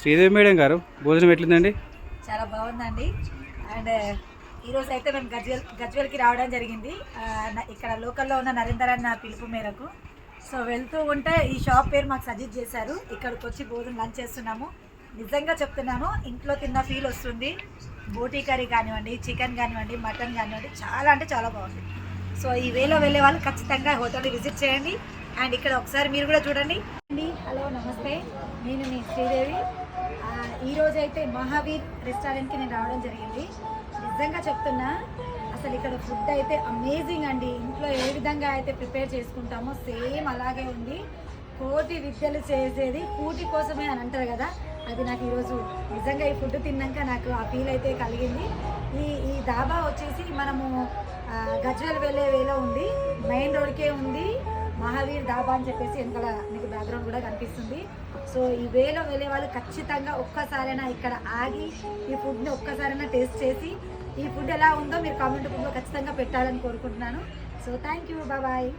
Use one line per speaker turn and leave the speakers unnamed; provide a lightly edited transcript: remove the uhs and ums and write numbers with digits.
Sridevi madam గారు భోజనం ఎట్లుందండి?
చాలా బాగుందండి. అండ్ ఈరోజు అయితే మేము గజ్వేల్కి రావడం జరిగింది. ఇక్కడ లోకల్లో ఉన్న నరేందర్ అన్న పిలుపు మేరకు. సో వెళ్తూ ఉంటే ఈ షాప్ పేరు మాకు సజెస్ట్ చేశారు. ఇక్కడికి వచ్చి భోజనం లంచ్ చేస్తున్నాము. నిజంగా చెప్తున్నాను, ఇంట్లో తిన్న ఫీల్ వస్తుంది. బోటీ కర్రీ కానివ్వండి, చికెన్ కానివ్వండి, మటన్ కానివ్వండి, చాలా అంటే చాలా బాగుంది. సో ఈ వేలో వెళ్ళే వాళ్ళు ఖచ్చితంగా హోటల్ని విజిట్ చేయండి. అండ్ ఇక్కడ ఒకసారి మీరు కూడా చూడండి. హలో నమస్తే, నేను మీ శ్రీదేవి. ఈరోజు అయితే మహావీర్ రెస్టారెంట్కి నేను రావడం జరిగింది. నిజంగా చెప్తున్నా, అసలు ఇక్కడ ఫుడ్ అయితే అమేజింగ్ అండి. ఇంట్లో ఏ విధంగా అయితే ప్రిపేర్ చేసుకుంటామో సేమ్ అలాగే ఉంది. కోటి విద్యలు చేసేది కూటి కోసమే అని అంటారు కదా, అది నాకు ఈరోజు నిజంగా ఈ ఫుడ్ తిన్నాక నాకు ఆ ఫీల్ అయితే కలిగింది. ఈ ధాబా వచ్చేసి మనము గజ్వేల్ వెళ్ళే వేలో ఉంది, మెయిన్ రోడ్కే ఉంది. మహావీర్ ధాబా అని చెప్పేసి వెనకాల మీకు బ్యాక్గ్రౌండ్ కూడా కనిపిస్తుంది. సో ఈ వేలో వెళ్ళే వాళ్ళు ఖచ్చితంగా ఒక్కసారైనా ఇక్కడ ఆగి ఈ ఫుడ్ని ఒక్కసారైనా టేస్ట్ చేసి ఈ ఫుడ్ ఎలా ఉందో మీరు కామెంట్ రూపంలో ఖచ్చితంగా పెట్టాలని కోరుకుంటున్నాను. So thank you, bye.